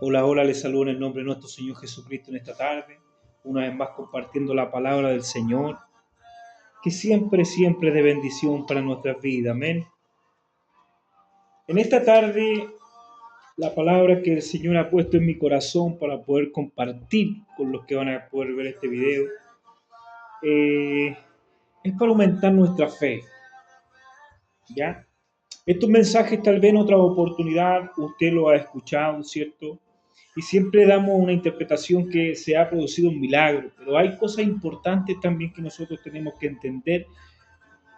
Hola, hola, les saludo en el nombre de nuestro Señor Jesucristo en esta tarde, una vez más compartiendo la palabra del Señor, que siempre, siempre es de bendición para nuestras vidas, amén. En esta tarde, la palabra que el Señor ha puesto en mi corazón para poder compartir con los que van a poder ver este video, eh, es para aumentar nuestra fe, ¿ya? Estos mensajes tal vez en otra oportunidad usted lo ha escuchado, ¿cierto? Y siempre damos una interpretación que se ha producido un milagro, pero hay cosas importantes también que nosotros tenemos que entender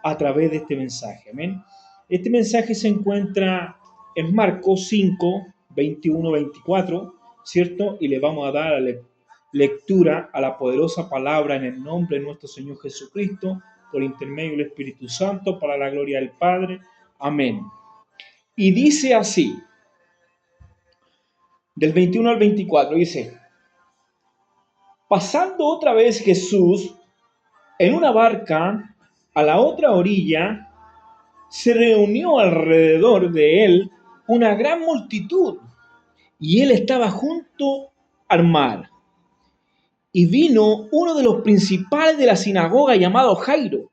a través de este mensaje, amén. Este mensaje se encuentra en Marcos 5, 21, 24, ¿cierto? Y le vamos a dar a lectura a la poderosa palabra en el nombre de nuestro Señor Jesucristo, por intermedio del Espíritu Santo, para la gloria del Padre. Amén. Y dice así, del 21 al 24, dice: pasando otra vez Jesús en una barca a la otra orilla, se reunió alrededor de él una gran multitud, y él estaba junto al mar. Y vino uno de los principales de la sinagoga llamado Jairo,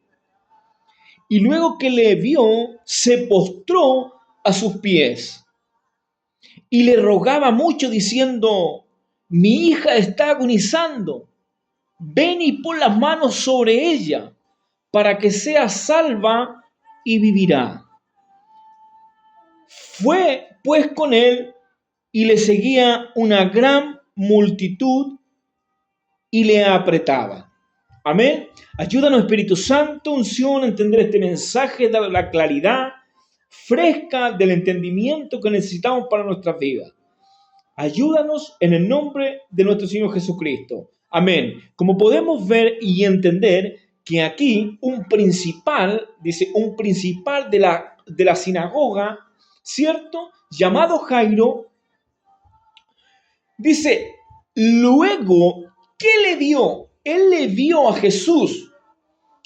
y luego que le vio, se postró a sus pies y le rogaba mucho diciendo: mi hija está agonizando, ven y pon las manos sobre ella para que sea salva y vivirá. Fue pues con él y le seguía una gran multitud y le apretaba. Amén. Ayúdanos, Espíritu Santo, unción, a entender este mensaje, dar la claridad fresca del entendimiento que necesitamos para nuestras vidas. Ayúdanos en el nombre de nuestro Señor Jesucristo. Amén. Como podemos ver y entender que aquí un principal, dice, un principal de la sinagoga, ¿cierto? Llamado Jairo, dice, luego, ¿qué le vio? Él le vio a Jesús.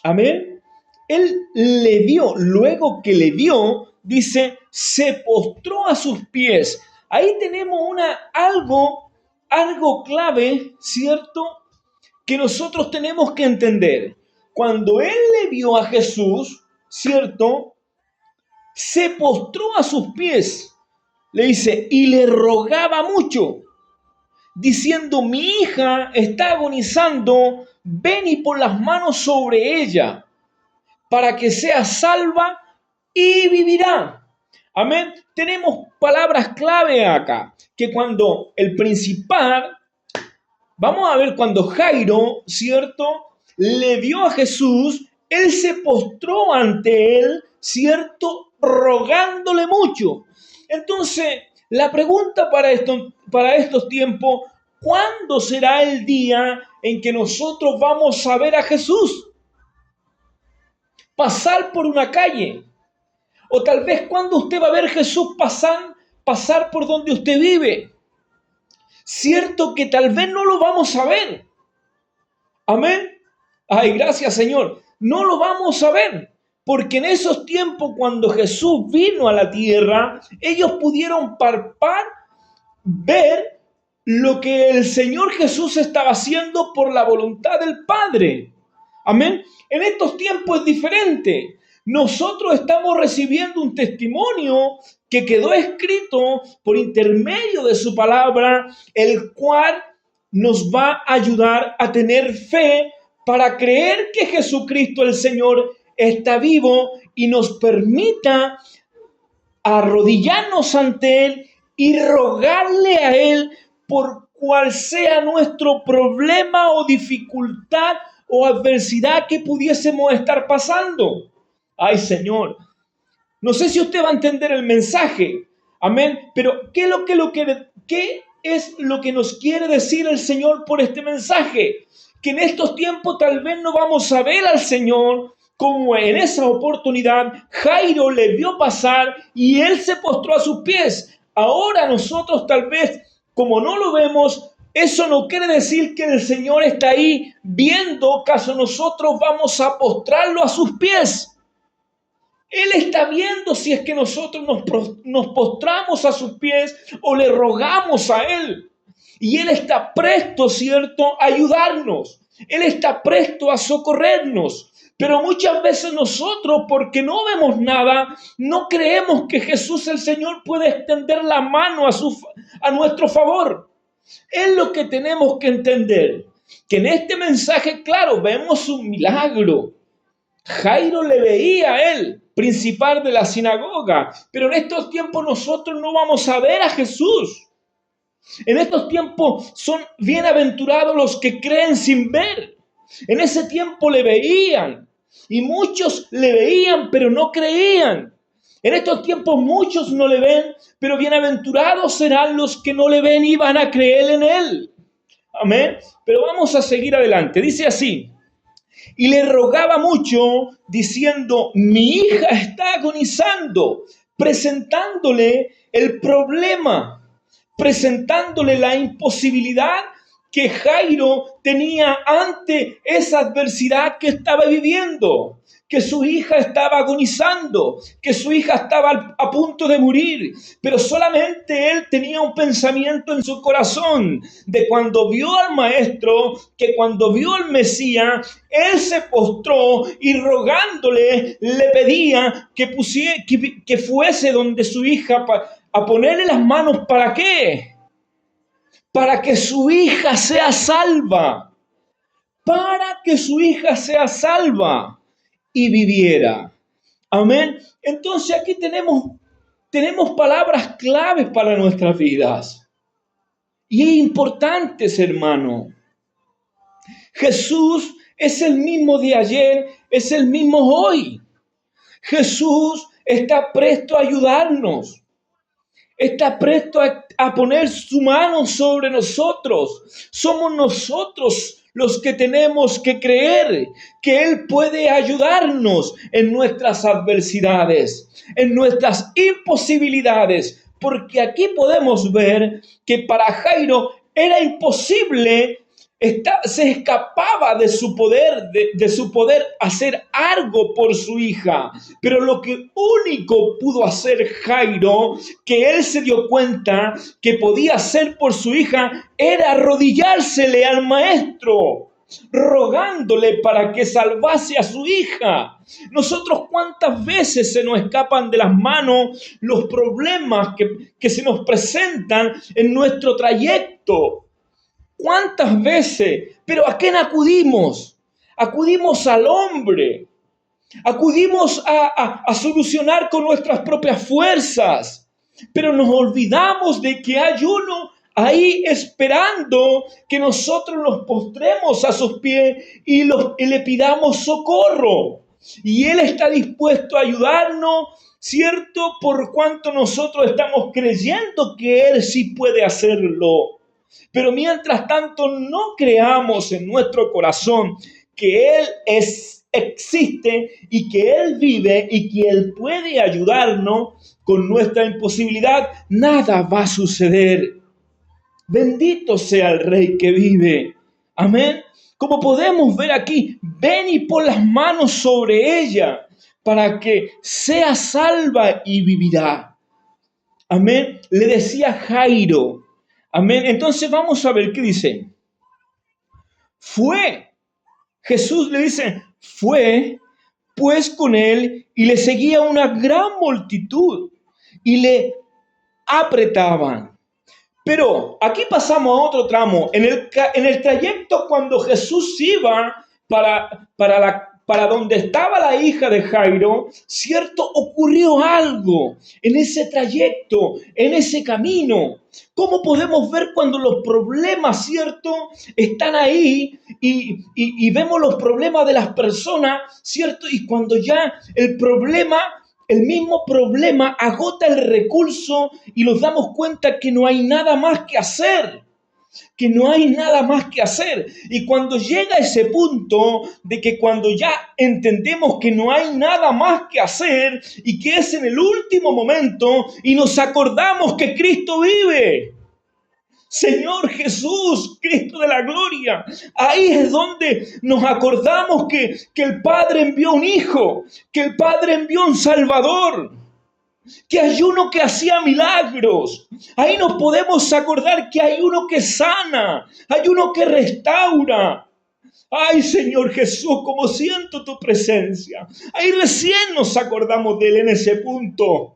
Amén. Él le vio, luego que le vio, dice, se postró a sus pies. Ahí tenemos algo clave, ¿cierto? Que nosotros tenemos que entender. Cuando él le vio a Jesús, ¿cierto? Se postró a sus pies. Le dice, y le rogaba mucho, diciendo: mi hija está agonizando, ven y pon las manos sobre ella, para que sea salva y vivirá. Amén. Tenemos palabras clave acá, que cuando el principal, vamos a ver cuando Jairo, ¿cierto?, le vio a Jesús, él se postró ante él, ¿cierto?, rogándole mucho. Entonces, la pregunta para estos tiempos: ¿cuándo será el día en que nosotros vamos a ver a Jesús? Pasar por una calle. O tal vez cuando usted va a ver a Jesús pasar por donde usted vive. Cierto que tal vez no lo vamos a ver. Amén. Ay, gracias, Señor. No lo vamos a ver. Porque en esos tiempos, cuando Jesús vino a la tierra, ellos pudieron palpar, ver lo que el Señor Jesús estaba haciendo por la voluntad del Padre. Amén. En estos tiempos es diferente. Nosotros estamos recibiendo un testimonio que quedó escrito por intermedio de su palabra, el cual nos va a ayudar a tener fe para creer que Jesucristo el Señor está vivo y nos permita arrodillarnos ante Él y rogarle a Él por cual sea nuestro problema o dificultad o adversidad que pudiésemos estar pasando. Ay, Señor, no sé si usted va a entender el mensaje, amén, pero ¿qué es lo que nos quiere decir el Señor por este mensaje? Que en estos tiempos tal vez no vamos a ver al Señor como en esa oportunidad Jairo le vio pasar y él se postró a sus pies. Ahora nosotros tal vez, como no lo vemos, eso no quiere decir que el Señor está ahí viendo, caso nosotros vamos a postrarlo a sus pies. Él está viendo si es que nosotros nos postramos a sus pies o le rogamos a Él. Y Él está presto, ¿cierto?, a ayudarnos. Él está presto a socorrernos. Pero muchas veces nosotros, porque no vemos nada, no creemos que Jesús el Señor puede extender la mano a nuestro favor. Es lo que tenemos que entender. Que en este mensaje, claro, vemos un milagro. Jairo le veía a él, principal de la sinagoga, pero en estos tiempos nosotros no vamos a ver a Jesús. En estos tiempos son bienaventurados los que creen sin ver. En ese tiempo le veían y muchos le veían, pero no creían. En estos tiempos muchos no le ven, pero bienaventurados serán los que no le ven y van a creer en él. Amén. Pero vamos a seguir adelante. Dice así. Y le rogaba mucho, diciendo, mi hija está agonizando, presentándole el problema, presentándole la imposibilidad que Jairo tenía ante esa adversidad que estaba viviendo, que su hija estaba agonizando, que su hija estaba a punto de morir, pero solamente él tenía un pensamiento en su corazón de cuando vio al maestro, que cuando vio al Mesías, él se postró y rogándole le pedía que fuese donde su hija a ponerle las manos. ¿Para qué? Para que su hija sea salva, para que su hija sea salva y viviera. Amén. Entonces aquí tenemos palabras claves para nuestras vidas. Y importantes, hermano. Jesús es el mismo de ayer, es el mismo hoy. Jesús está presto a ayudarnos. Está presto a poner su mano sobre nosotros. Somos nosotros los que tenemos que creer que Él puede ayudarnos en nuestras adversidades, en nuestras imposibilidades. Porque aquí podemos ver que para Jairo era imposible, se escapaba de su poder, de su poder hacer algo por su hija. Pero lo que único pudo hacer Jairo, que él se dio cuenta que podía hacer por su hija, era arrodillársele al maestro, rogándole para que salvase a su hija. Nosotros, ¿cuántas veces se nos escapan de las manos los problemas que se nos presentan en nuestro trayecto? ¿Cuántas veces? Pero ¿a quién acudimos? Acudimos al hombre. Acudimos a solucionar con nuestras propias fuerzas. Pero nos olvidamos de que hay uno ahí esperando que nosotros nos postremos a sus pies y le pidamos socorro. Y Él está dispuesto a ayudarnos, ¿cierto? Por cuanto nosotros estamos creyendo que Él sí puede hacerlo. Pero mientras tanto no creamos en nuestro corazón que Él existe y que Él vive y que Él puede ayudarnos con nuestra imposibilidad, nada va a suceder. Bendito sea el Rey que vive. Amén. Como podemos ver aquí, ven y pon las manos sobre ella para que sea salva y vivirá. Amén. Le decía Jairo. Amén. Entonces vamos a ver qué dice. Jesús le dice, fue pues con él y le seguía una gran multitud y le apretaban. Pero aquí pasamos a otro tramo. En el trayecto cuando Jesús iba para donde estaba la hija de Jairo, ¿cierto? Ocurrió algo en ese trayecto, en ese camino. ¿Cómo podemos ver cuando los problemas, ¿cierto?, están ahí y vemos los problemas de las personas, ¿cierto? Y cuando ya el mismo problema agota el recurso y nos damos cuenta que no hay nada más que hacer. Que no hay nada más que hacer. Y cuando llega ese punto de que cuando ya entendemos que no hay nada más que hacer y que es en el último momento y nos acordamos que Cristo vive. Señor Jesús, Cristo de la gloria. Ahí es donde nos acordamos que el Padre envió un Hijo, que el Padre envió un Salvador, que hay uno que hacía milagros. Ahí nos podemos acordar que hay uno que sana, hay uno que restaura. Ay, Señor Jesús, como siento tu presencia. Ahí recién nos acordamos de Él en ese punto.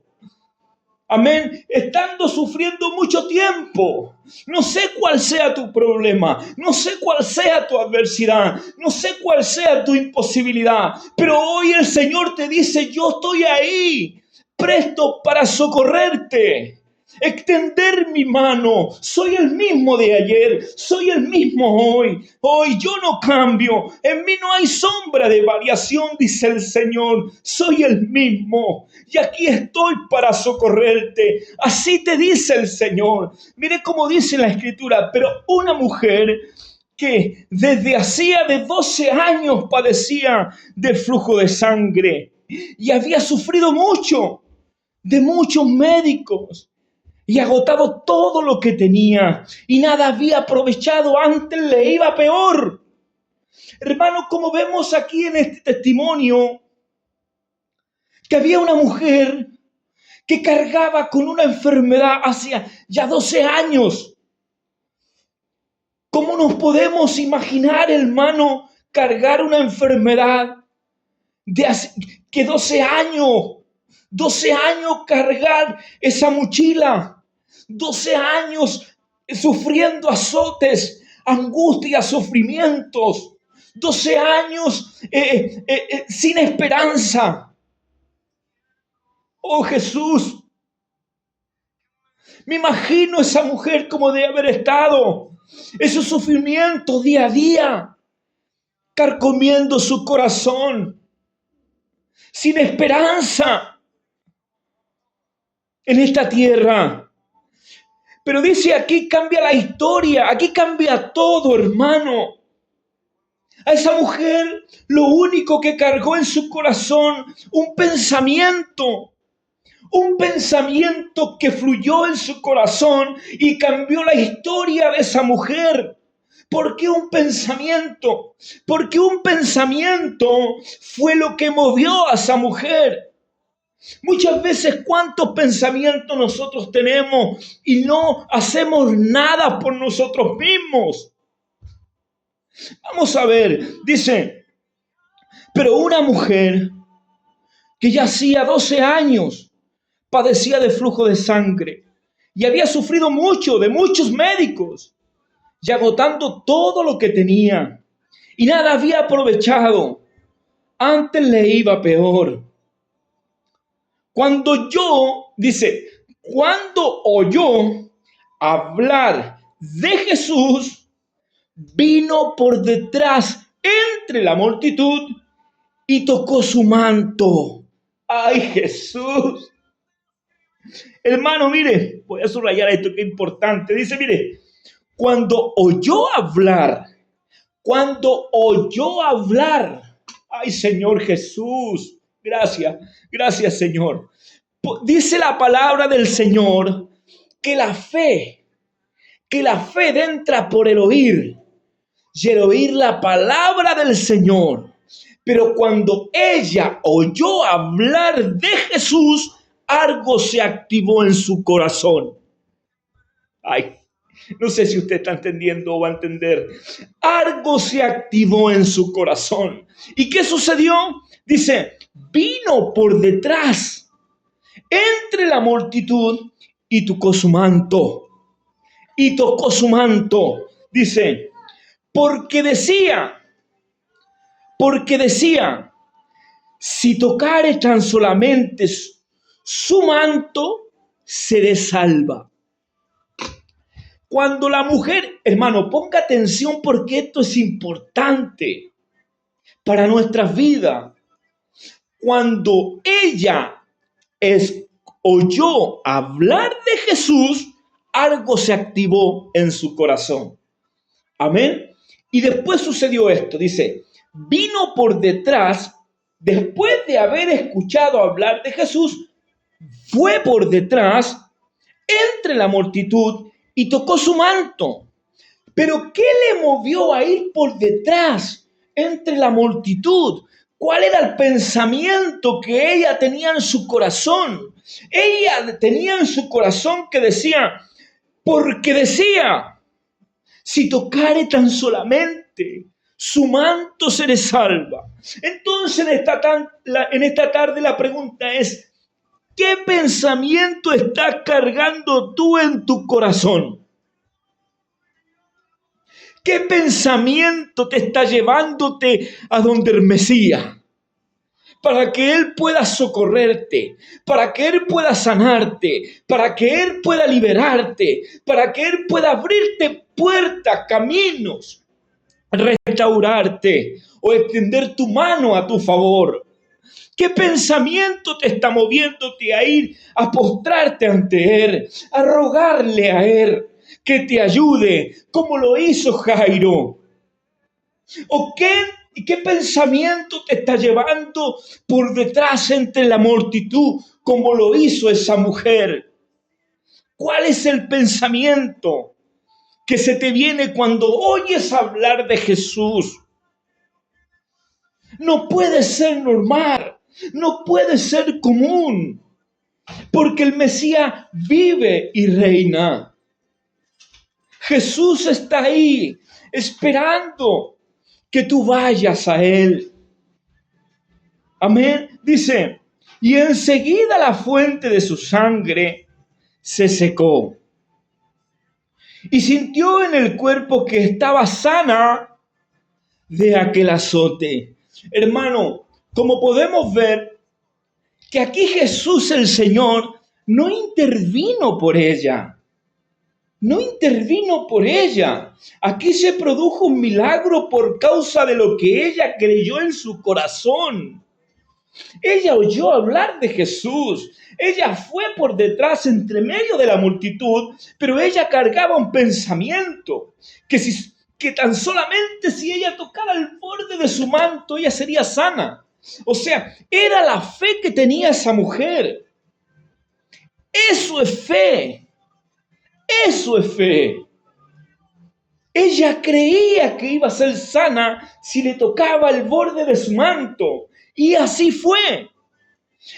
Amén. Estando sufriendo mucho tiempo. No sé cuál sea tu problema. No sé cuál sea tu adversidad. No sé cuál sea tu imposibilidad. Pero hoy el Señor te dice, yo estoy ahí, presto para socorrerte. Extender mi mano. Soy el mismo de ayer. Soy el mismo hoy. Hoy yo no cambio. En mí no hay sombra de variación, dice el Señor. Soy el mismo. Y aquí estoy para socorrerte. Así te dice el Señor. Mire cómo dice la Escritura. Pero una mujer que desde hacía de 12 años padecía de flujo de sangre y había sufrido mucho de muchos médicos y agotado todo lo que tenía y nada había aprovechado, antes le iba peor. Hermano, como vemos aquí en este testimonio, que había una mujer que cargaba con una enfermedad hacía ya 12 años. ¿Cómo nos podemos imaginar, hermano, cargar una enfermedad de hace, que 12 años cargar esa mochila? 12 años sufriendo azotes, angustias, sufrimientos. 12 años sin esperanza. Oh Jesús, me imagino esa mujer como debe haber estado. Esos sufrimientos día a día, carcomiendo su corazón, sin esperanza en esta tierra. Pero dice, aquí cambia la historia, aquí cambia todo, hermano. A esa mujer lo único que cargó en su corazón, un pensamiento que fluyó en su corazón y cambió la historia de esa mujer. ¿Por qué un pensamiento? Porque un pensamiento fue lo que movió a esa mujer. Muchas veces, ¿cuántos pensamientos nosotros tenemos y no hacemos nada por nosotros mismos? Vamos a ver, dice, pero una mujer que ya hacía 12 años padecía de flujo de sangre y había sufrido mucho de muchos médicos y agotando todo lo que tenía y nada había aprovechado, antes le iba peor. Cuando oyó hablar de Jesús, vino por detrás entre la multitud y tocó su manto. ¡Ay, Jesús! Hermano, mire, voy a subrayar esto que es importante. Dice, mire, cuando oyó hablar, ay, Señor Jesús, gracias, Señor. Dice la palabra del Señor que la fe entra por el oír y el oír la palabra del Señor. Pero cuando ella oyó hablar de Jesús, algo se activó en su corazón. Ay, no sé si usted está entendiendo o va a entender. Algo se activó en su corazón. ¿Y qué sucedió? Dice, vino por detrás entre la multitud y tocó su manto. Dice, porque decía, si tocare tan solamente su manto, seré salva. Cuando la mujer, hermano, ponga atención porque esto es importante para nuestras vidas. Cuando ella oyó hablar de Jesús, algo se activó en su corazón. Amén. Y después sucedió esto, dice, vino por detrás, después de haber escuchado hablar de Jesús, fue por detrás entre la multitud y tocó su manto. Pero ¿qué le movió a ir por detrás entre la multitud? ¿Cuál era el pensamiento que ella tenía en su corazón? Ella tenía en su corazón que decía, porque decía, si tocare tan solamente su manto seré salva. Entonces en esta tarde la pregunta es, ¿qué pensamiento estás cargando tú en tu corazón? ¿Qué pensamiento te está llevándote a donde el Mesías? Para que Él pueda socorrerte, para que Él pueda sanarte, para que Él pueda liberarte, para que Él pueda abrirte puertas, caminos, restaurarte o extender tu mano a tu favor. ¿Qué pensamiento te está moviéndote a ir a postrarte ante Él, a rogarle a Él que te ayude, como lo hizo Jairo? ¿O qué pensamiento te está llevando por detrás entre la multitud, como lo hizo esa mujer? ¿Cuál es el pensamiento que se te viene cuando oyes hablar de Jesús? No puede ser normal, no puede ser común, porque el Mesías vive y reina. Jesús está ahí esperando que tú vayas a Él. Amén. Dice, y enseguida la fuente de su sangre se secó. Y sintió en el cuerpo que estaba sana de aquel azote. Hermano, como podemos ver, que aquí Jesús el Señor no intervino por ella. No intervino por ella. Aquí se produjo un milagro por causa de lo que ella creyó en su corazón. Ella oyó hablar de Jesús. Ella fue por detrás, entre medio de la multitud, pero ella cargaba un pensamiento que tan solamente si ella tocara el borde de su manto, ella sería sana. O sea, era la fe que tenía esa mujer. Eso es fe. Eso es fe. Ella creía que iba a ser sana si le tocaba el borde de su manto. Y así fue.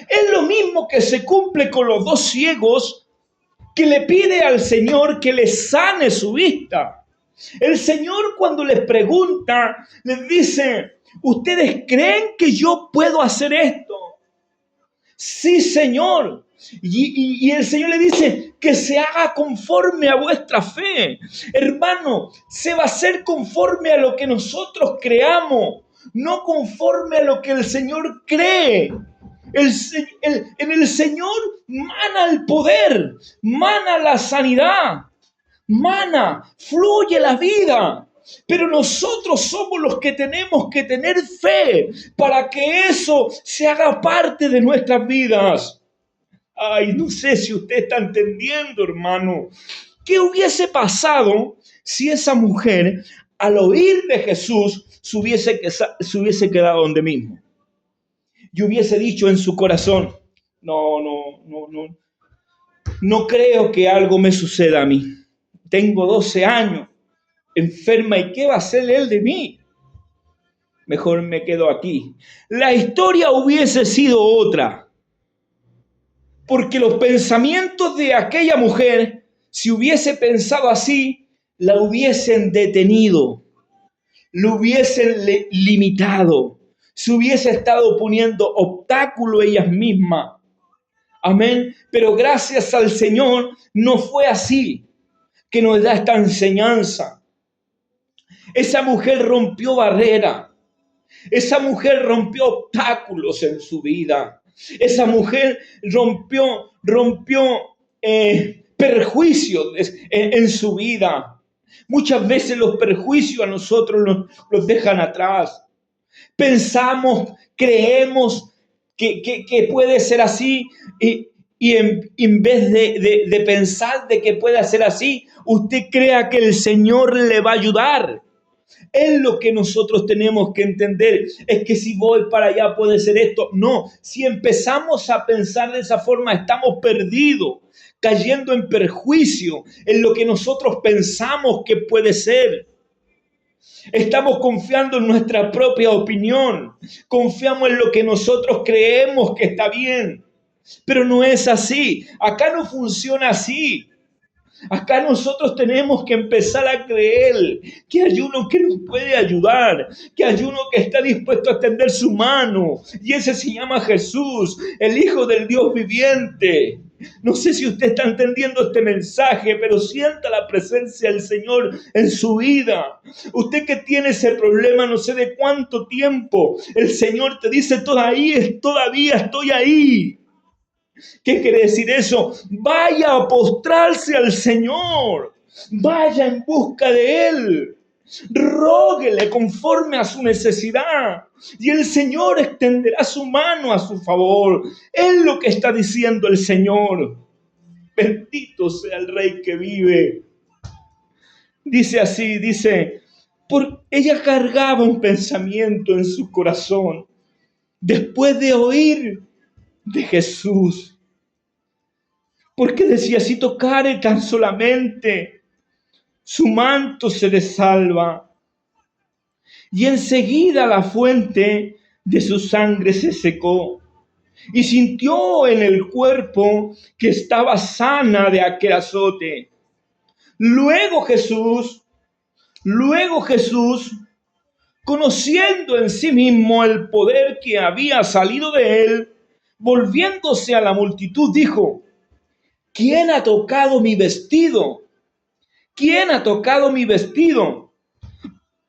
Es lo mismo que se cumple con los dos ciegos que le pide al Señor que les sane su vista. El Señor cuando les pregunta, les dice, ¿ustedes creen que yo puedo hacer esto? Sí, Señor. Y el Señor le dice que se haga conforme a vuestra fe. Hermano, se va a hacer conforme a lo que nosotros creamos, no conforme a lo que el Señor cree. En el Señor mana el poder, mana la sanidad, mana, fluye la vida. Pero nosotros somos los que tenemos que tener fe para que eso se haga parte de nuestras vidas. Ay, no sé si usted está entendiendo, hermano. ¿Qué hubiese pasado si esa mujer, al oír de Jesús, se hubiese quedado donde mismo? Y hubiese dicho en su corazón, no creo que algo me suceda a mí. Tengo 12 años, enferma, ¿y qué va a hacer él de mí? Mejor me quedo aquí. La historia hubiese sido otra, porque los pensamientos de aquella mujer, si hubiese pensado así, la hubiesen detenido, lo hubiesen limitado, se hubiese estado poniendo obstáculo ellas mismas. Amén. Pero gracias al Señor no fue así, que nos da esta enseñanza. Esa mujer rompió barreras. Esa mujer rompió obstáculos en su vida. Esa mujer rompió perjuicios en su vida. Muchas veces los perjuicios a nosotros los dejan atrás. Pensamos, creemos que puede ser así y en vez de pensar de que pueda ser así, usted crea que el Señor le va a ayudar. Es lo que nosotros tenemos que entender, es que si voy para allá puede ser esto. No, si empezamos a pensar de esa forma estamos perdidos. cayendo en perjuicio en lo que nosotros pensamos que puede ser. Estamos confiando en nuestra propia opinión. Confiamos en lo que nosotros creemos que está bien. Pero no es así. Acá no funciona así. Acá nosotros tenemos que empezar a creer que hay uno que nos puede ayudar, que hay uno que está dispuesto a extender su mano. Y ese se llama Jesús, el Hijo del Dios viviente. No sé si usted está entendiendo este mensaje, pero sienta la presencia del Señor en su vida. Usted que tiene ese problema, no sé de cuánto tiempo, el Señor te dice, todavía estoy ahí. ¿Qué quiere decir eso? Vaya a postrarse al Señor. Vaya en busca de Él. Róguele conforme a su necesidad. Y el Señor extenderá su mano a su favor. Es lo que está diciendo el Señor. Bendito sea el Rey que vive. Dice así, ella cargaba un pensamiento en su corazón. Después de oír de Jesús. Porque decía, si tocare tan solamente su manto se salva. Y enseguida la fuente de su sangre se secó. Y sintió en el cuerpo que estaba sana de aquel azote. Luego Jesús, conociendo en sí mismo el poder que había salido de él, volviéndose a la multitud, dijo, ¿quién ha tocado mi vestido? ¿Quién ha tocado mi vestido?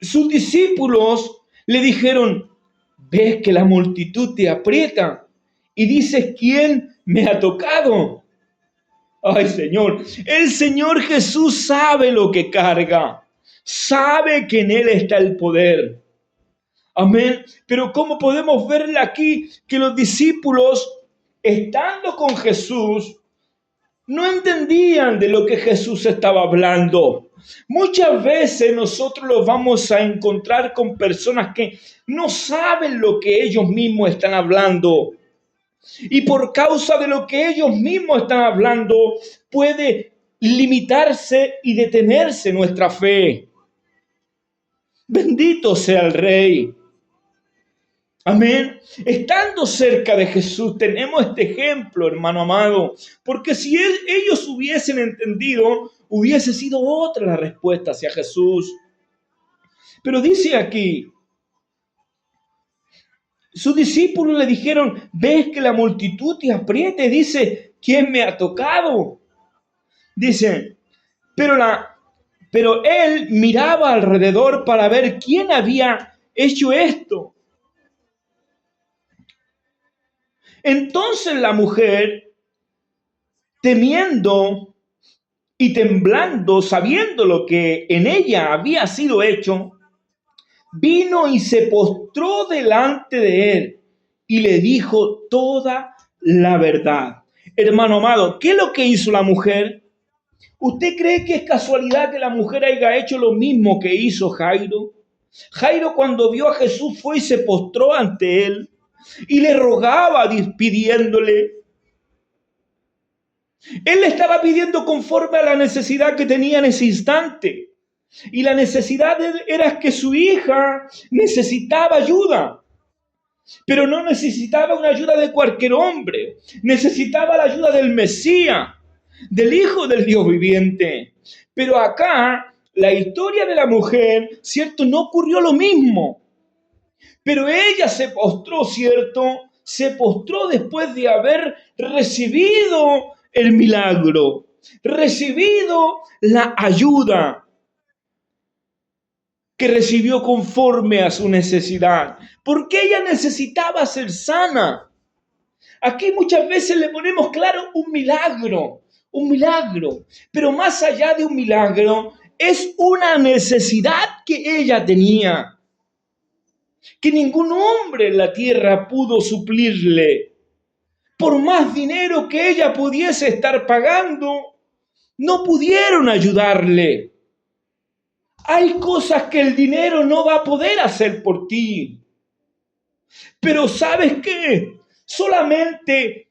Sus discípulos le dijeron, ves que la multitud te aprieta y dices, ¿quién me ha tocado? Ay, Señor, el Señor Jesús sabe lo que carga, sabe que en Él está el poder. Amén. Pero ¿cómo podemos verle aquí que los discípulos, estando con Jesús, no entendían de lo que Jesús estaba hablando? Muchas veces nosotros los vamos a encontrar con personas que no saben lo que ellos mismos están hablando. Y por causa de lo que ellos mismos están hablando, puede limitarse y detenerse nuestra fe. Bendito sea el Rey. Amén. Estando cerca de Jesús, tenemos este ejemplo, hermano amado, porque si ellos hubiesen entendido, hubiese sido otra la respuesta hacia Jesús. Pero dice aquí, sus discípulos le dijeron, ves que la multitud te apriete, dice, ¿quién me ha tocado? Dice, pero él miraba alrededor para ver quién había hecho esto. Entonces la mujer, temiendo y temblando, sabiendo lo que en ella había sido hecho, vino y se postró delante de él y le dijo toda la verdad. Hermano amado, ¿qué es lo que hizo la mujer? ¿Usted cree que es casualidad que la mujer haya hecho lo mismo que hizo Jairo? Jairo, cuando vio a Jesús, fue y se postró ante él y le rogaba pidiéndole. Él le estaba pidiendo conforme a la necesidad que tenía en ese instante. Y la necesidad era que su hija necesitaba ayuda. Pero no necesitaba una ayuda de cualquier hombre. Necesitaba la ayuda del Mesías, del Hijo del Dios viviente. Pero acá, la historia de la mujer, ¿cierto? No ocurrió lo mismo. Pero ella se postró, ¿cierto? Se postró después de haber recibido el milagro, recibido la ayuda que recibió conforme a su necesidad, porque ella necesitaba ser sana. Aquí muchas veces le ponemos claro un milagro, pero más allá de un milagro, es una necesidad que ella tenía, que ningún hombre en la tierra pudo suplirle. Por más dinero que ella pudiese estar pagando, no pudieron ayudarle. Hay cosas que el dinero no va a poder hacer por ti. Pero ¿sabes qué? Solamente,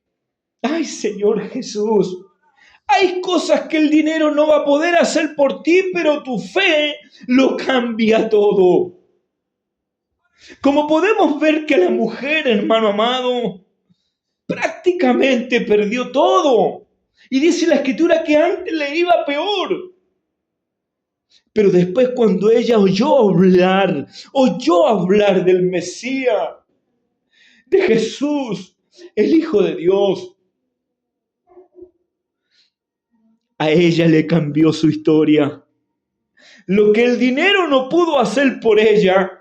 ay Señor Jesús, Hay cosas que el dinero no va a poder hacer por ti, pero tu fe lo cambia todo. Como podemos ver que la mujer, hermano amado, prácticamente perdió todo. Y dice la escritura que antes le iba peor. Pero después cuando ella oyó hablar del Mesías, de Jesús, el Hijo de Dios, a ella le cambió su historia. Lo que el dinero no pudo hacer por ella,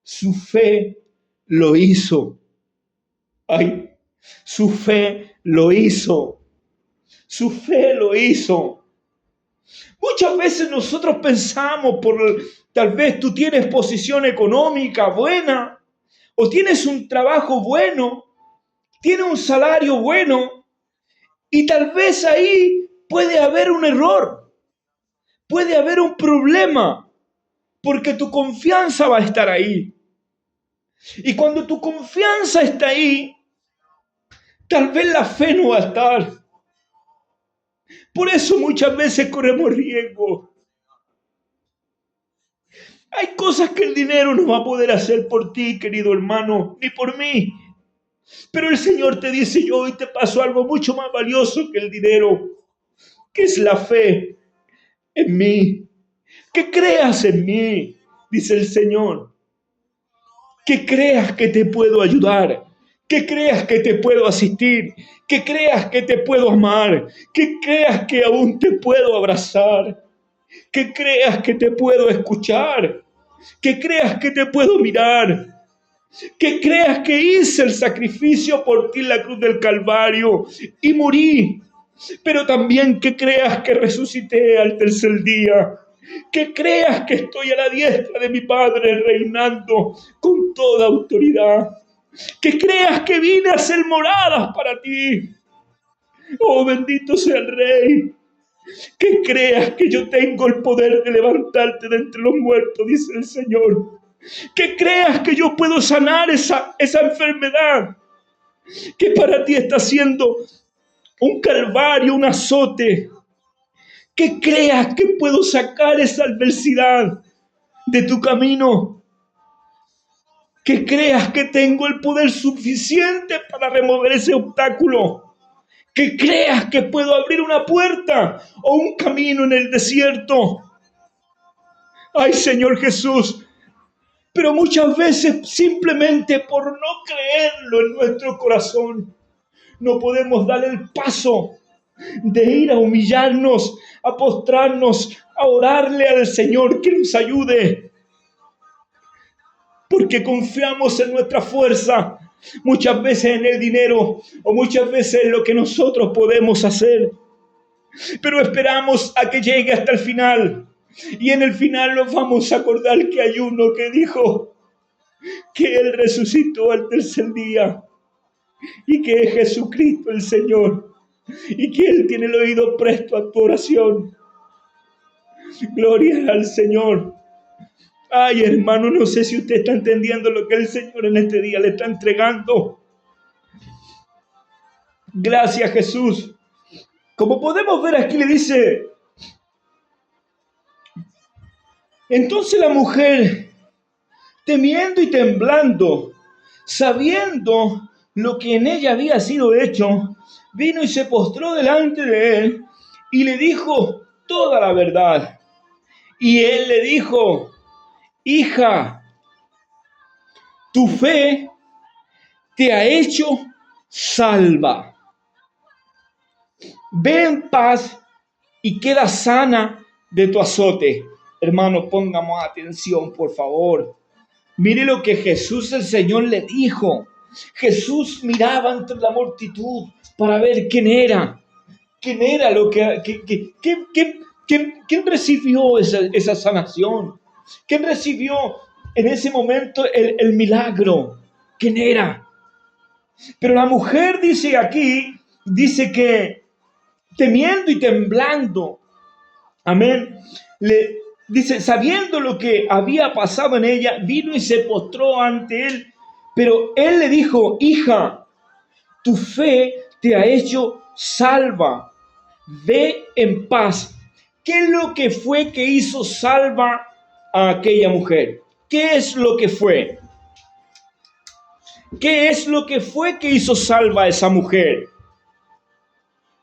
su fe lo hizo. Ay, su fe lo hizo. Su fe lo hizo. Muchas veces nosotros pensamos tal vez tú tienes posición económica buena, o tienes un trabajo bueno, tienes un salario bueno, y tal vez ahí puede haber un error, puede haber un problema, porque tu confianza va a estar ahí. Y cuando tu confianza está ahí, tal vez la fe no va a estar. Por eso muchas veces corremos riesgo. Hay cosas que el dinero no va a poder hacer por ti, querido hermano, ni por mí. Pero el Señor te dice, yo hoy te paso algo mucho más valioso que el dinero, que es la fe en mí. Que creas en mí, dice el Señor. Que creas que te puedo ayudar, que creas que te puedo asistir, que creas que te puedo amar, que creas que aún te puedo abrazar, que creas que te puedo escuchar, que creas que te puedo mirar, que creas que hice el sacrificio por ti en la cruz del Calvario y morí, pero también que creas que resucité al tercer día. Que creas que estoy a la diestra de mi Padre reinando con toda autoridad. Que creas que vine a hacer moradas para ti. Oh, bendito sea el Rey. Que creas que yo tengo el poder de levantarte de entre los muertos, dice el Señor. Que creas que yo puedo sanar esa enfermedad que para ti está siendo un calvario, un azote. Que creas que puedo sacar esa adversidad de tu camino. Que creas que tengo el poder suficiente para remover ese obstáculo. Que creas que puedo abrir una puerta o un camino en el desierto. Ay, Señor Jesús, pero muchas veces simplemente por no creerlo en nuestro corazón, no podemos dar el paso de ir a humillarnos, a postrarnos, a orarle al Señor que nos ayude. Porque confiamos en nuestra fuerza, muchas veces en el dinero o muchas veces en lo que nosotros podemos hacer. Pero esperamos a que llegue hasta el final. Y en el final nos vamos a acordar que hay uno que dijo que Él resucitó al tercer día y que es Jesucristo el Señor y que Él tiene el oído presto a tu oración. Gloria al Señor. Ay, hermano, no sé si usted está entendiendo lo que el Señor en este día le está entregando. Gracias, Jesús. Como podemos ver aquí le dice, entonces la mujer, temiendo y temblando, sabiendo lo que en ella había sido hecho, vino y se postró delante de él y le dijo toda la verdad. Y él le dijo, hija, tu fe te ha hecho salva. Ve en paz y queda sana de tu azote. Hermano, pongamos atención, por favor. Mire lo que Jesús el Señor le dijo. Jesús miraba entre la multitud para ver quién era lo quién recibió esa sanación, quién recibió en ese momento el milagro, quién era. Pero la mujer dice que temiendo y temblando, amén, le dice, sabiendo lo que había pasado en ella, vino y se postró ante él, pero él le dijo, hija, tu fe te ha hecho salva, ve en paz. ¿Qué es lo que fue que hizo salva a aquella mujer? ¿Qué es lo que fue? ¿Qué es lo que fue que hizo salva a esa mujer?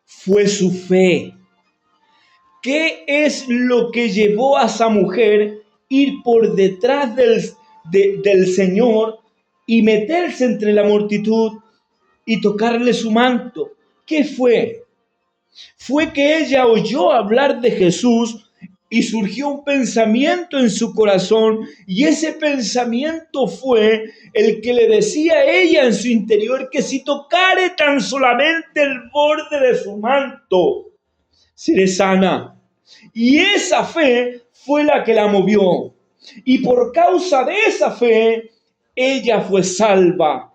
Fue su fe. ¿Qué es lo que llevó a esa mujer ir por detrás del Señor y meterse entre la multitud y tocarle su manto? ¿Qué fue? Fue que ella oyó hablar de Jesús y surgió un pensamiento en su corazón, y ese pensamiento fue el que le decía a ella en su interior que si tocare tan solamente el borde de su manto, seré sana. Y esa fe fue la que la movió. Y por causa de esa fe, ella fue salva.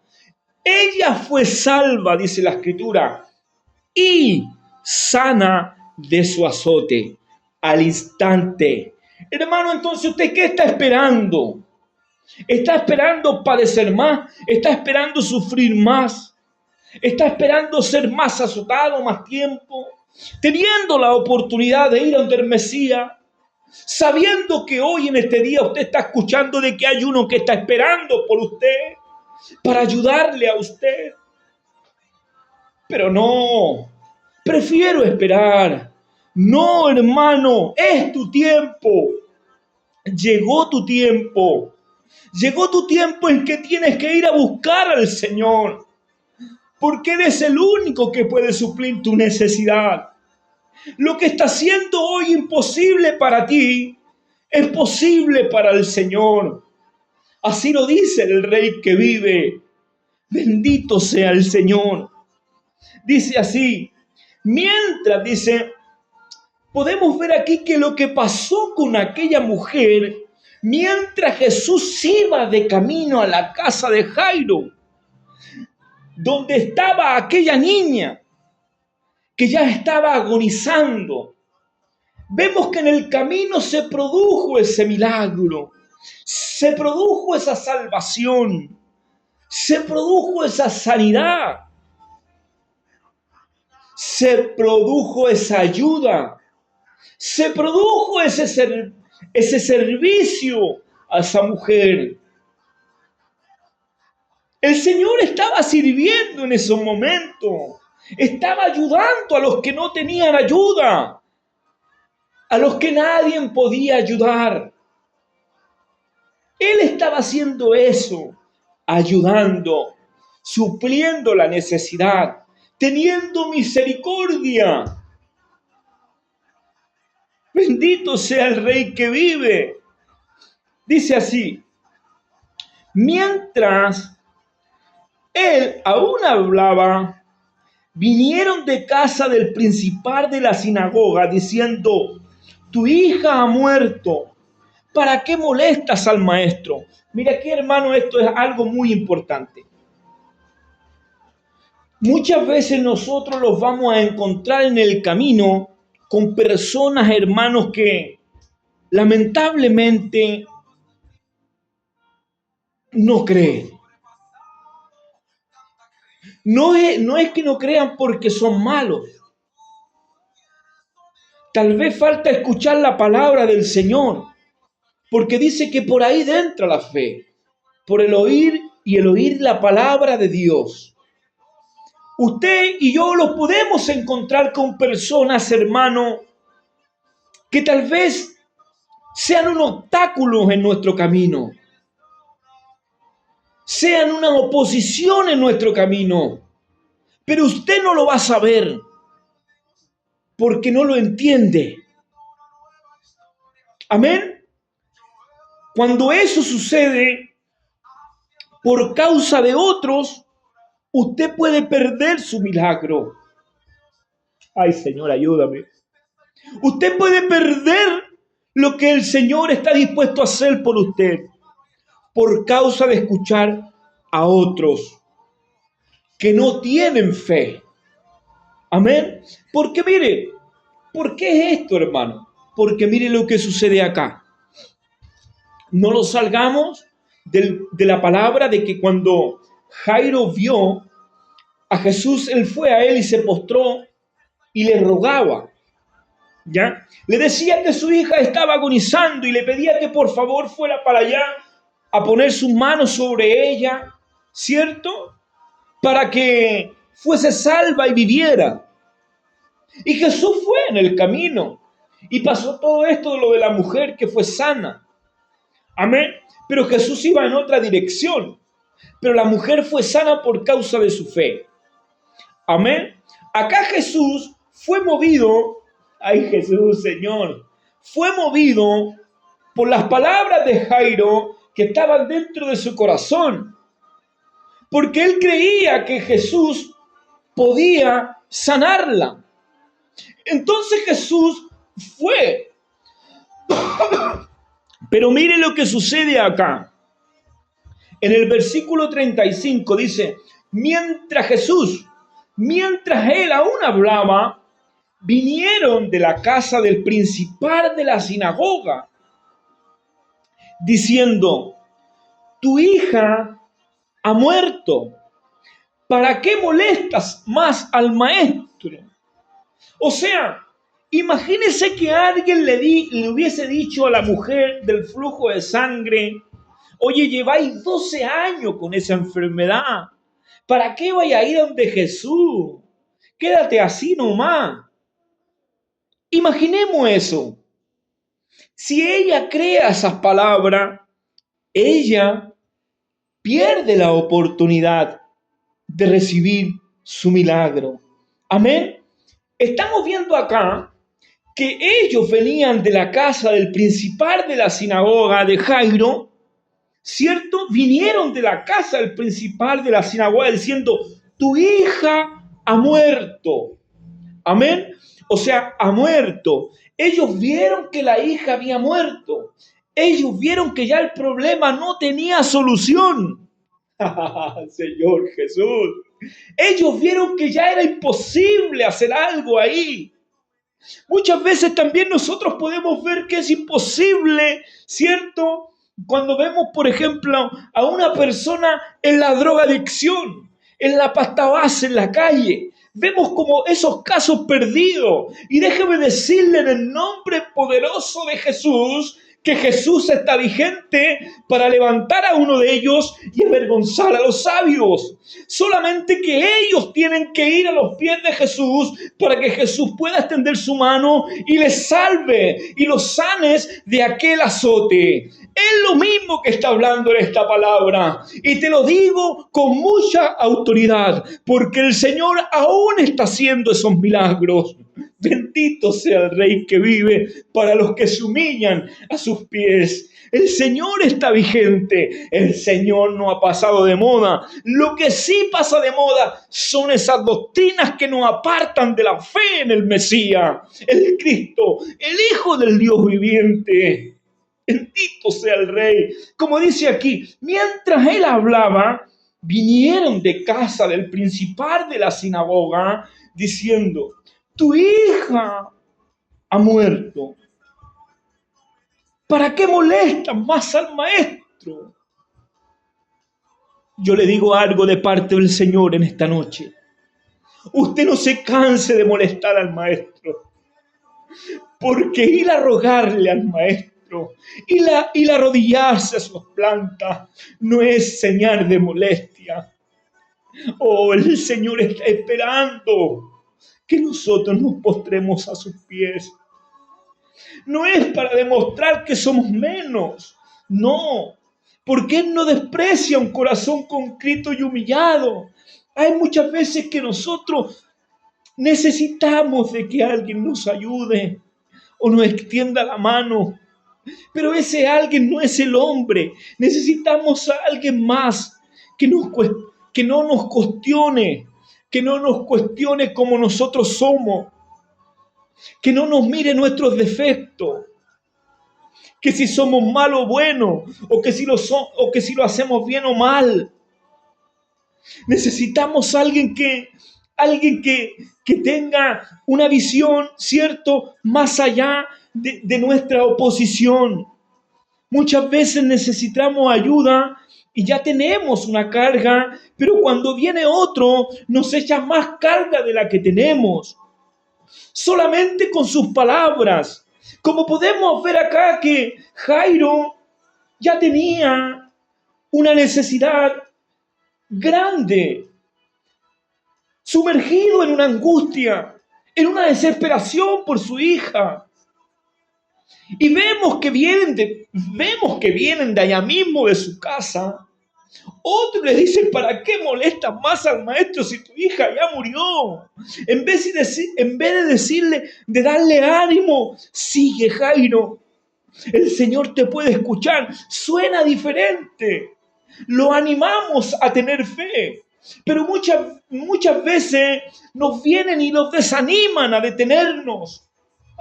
Ella fue salva, dice la Escritura, y sana de su azote al instante. Hermano, entonces, ¿usted qué está esperando? ¿Está esperando padecer más? ¿Está esperando sufrir más? ¿Está esperando ser más azotado más tiempo? Teniendo la oportunidad de ir a donde el Mesías, sabiendo que hoy en este día usted está escuchando de que hay uno que está esperando por usted para ayudarle a usted. Pero no, prefiero esperar. No, hermano, es tu tiempo. Llegó tu tiempo. Llegó tu tiempo en que tienes que ir a buscar al Señor, porque Él es el único que puede suplir tu necesidad. Lo que está siendo hoy imposible para ti, es posible para el Señor. Así lo dice el Rey que vive. Bendito sea el Señor. Dice así, dice, podemos ver aquí que lo que pasó con aquella mujer, mientras Jesús iba de camino a la casa de Jairo, donde estaba aquella niña que ya estaba agonizando. Vemos que en el camino se produjo ese milagro, se produjo esa salvación, se produjo esa sanidad, se produjo esa ayuda, se produjo ese servicio a esa mujer. El Señor estaba sirviendo en esos momentos, estaba ayudando a los que no tenían ayuda, a los que nadie podía ayudar. Él estaba haciendo eso, ayudando, supliendo la necesidad, teniendo misericordia. Bendito sea el Rey que vive. Dice así, mientras él aún hablaba, vinieron de casa del principal de la sinagoga diciendo, tu hija ha muerto, ¿para qué molestas al maestro? Mira aquí, hermano, esto es algo muy importante. Muchas veces nosotros los vamos a encontrar en el camino con personas, hermanos, que lamentablemente no creen. No es que no crean porque son malos. Tal vez falta escuchar la palabra del Señor, porque dice que por ahí entra la fe, por el oír y el oír la palabra de Dios. Usted y yo los podemos encontrar con personas, hermano, que tal vez sean un obstáculo en nuestro camino, sean una oposición en nuestro camino, pero usted no lo va a saber porque no lo entiende. Amén. Cuando eso sucede por causa de otros, usted puede perder su milagro. Ay, Señor, ayúdame. Usted puede perder lo que el Señor está dispuesto a hacer por usted por causa de escuchar a otros que no tienen fe. Amén. Porque mire, ¿por qué es esto, hermano? Porque mire lo que sucede acá. No nos salgamos de la palabra de que cuando Jairo vio a Jesús, él fue a él y se postró y le rogaba, ¿ya? Le decía que su hija estaba agonizando y le pedía que por favor fuera para allá a poner sus manos sobre ella, ¿cierto? Para que fuese salva y viviera. Y Jesús fue en el camino y pasó todo esto de lo de la mujer que fue sana. Amén. Pero Jesús iba en otra dirección. Pero la mujer fue sana por causa de su fe. Amén. Acá Jesús fue movido, ay Jesús, Señor, fue movido por las palabras de Jairo que estaban dentro de su corazón. Porque él creía que Jesús podía sanarla. Entonces Jesús fue. Pero mire lo que sucede acá. En el versículo 35 dice, mientras él aún hablaba, vinieron de la casa del principal de la sinagoga, diciendo, tu hija ha muerto, ¿para qué molestas más al maestro? O sea, imagínese que alguien le hubiese dicho a la mujer del flujo de sangre, oye, lleváis 12 años con esa enfermedad, ¿para qué vaya a ir a donde Jesús? Quédate así nomás. Imaginemos eso. Si ella crea esas palabras, ella pierde la oportunidad de recibir su milagro. Amén. Estamos viendo acá que ellos venían de la casa del principal de la sinagoga de Jairo, ¿cierto? Vinieron de la casa del principal de la sinagoga diciendo, tu hija ha muerto. Amén. O sea, ha muerto. Ellos vieron que la hija había muerto. Ellos vieron que ya el problema no tenía solución. Señor Jesús. Ellos vieron que ya era imposible hacer algo ahí. Muchas veces también nosotros podemos ver que es imposible, ¿cierto? Cuando vemos, por ejemplo, a una persona en la drogadicción, en la pasta base, en la calle. Vemos como esos casos perdidos. Y déjeme decirle en el nombre poderoso de Jesús, que Jesús está vigente para levantar a uno de ellos y avergonzar a los sabios. Solamente que ellos tienen que ir a los pies de Jesús para que Jesús pueda extender su mano y les salve y los sanes de aquel azote. Es lo mismo que está hablando en esta palabra. Y te lo digo con mucha autoridad, porque el Señor aún está haciendo esos milagros. Bendito sea el Rey que vive para los que se humillan a sus pies. El Señor está vigente. El Señor no ha pasado de moda. Lo que sí pasa de moda son esas doctrinas que nos apartan de la fe en el Mesías, el Cristo, el Hijo del Dios viviente. Bendito sea el Rey. Como dice aquí, mientras él hablaba, vinieron de casa del principal de la sinagoga diciendo, tu hija ha muerto. ¿Para qué molestan más al maestro? Yo le digo algo de parte del Señor en esta noche. Usted no se canse de molestar al maestro, porque ir a rogarle al maestro, ir a arrodillarse a sus plantas, no es señal de molestia. Oh, el Señor está esperando que nosotros nos postremos a sus pies. No es para demostrar que somos menos, no, porque Él no desprecia un corazón contrito y humillado. Hay muchas veces que nosotros necesitamos de que alguien nos ayude o nos extienda la mano, pero ese alguien no es el hombre. Necesitamos a alguien más que no nos cuestione como nosotros somos, que no nos mire nuestros defectos, que si somos malos o buenos, o que si lo hacemos bien o mal. Necesitamos a alguien que tenga una visión, ¿cierto?, más allá de nuestra oposición. Muchas veces necesitamos ayuda y ya tenemos una carga, pero cuando viene otro nos echa más carga de la que tenemos. solamente con sus palabras. Como podemos ver acá que Jairo ya tenía una necesidad grande, sumergido en una angustia, en una desesperación por su hija. Y vemos que vienen de allá mismo de su casa. Otro le dice, ¿para qué molestas más al maestro si tu hija ya murió? En vez de decirle, de darle ánimo, sigue Jairo, el Señor te puede escuchar. Suena diferente. Lo animamos a tener fe. Pero muchas veces nos vienen y nos desaniman a detenernos.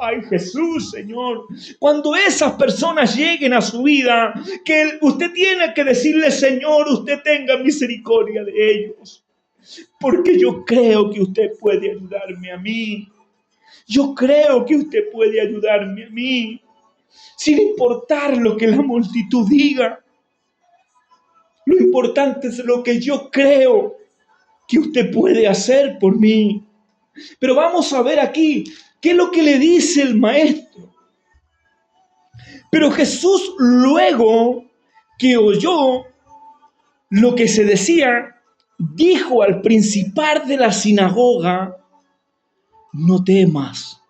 Ay, Jesús, Señor, cuando esas personas lleguen a su vida, que usted tiene que decirle, Señor, usted tenga misericordia de ellos, porque yo creo que usted puede ayudarme a mí. Yo creo que usted puede ayudarme a mí, sin importar lo que la multitud diga. Lo importante es lo que yo creo que usted puede hacer por mí. Pero vamos a ver aquí qué es lo que le dice el maestro. Pero Jesús, luego que oyó lo que se decía, dijo al principal de la sinagoga, no temas,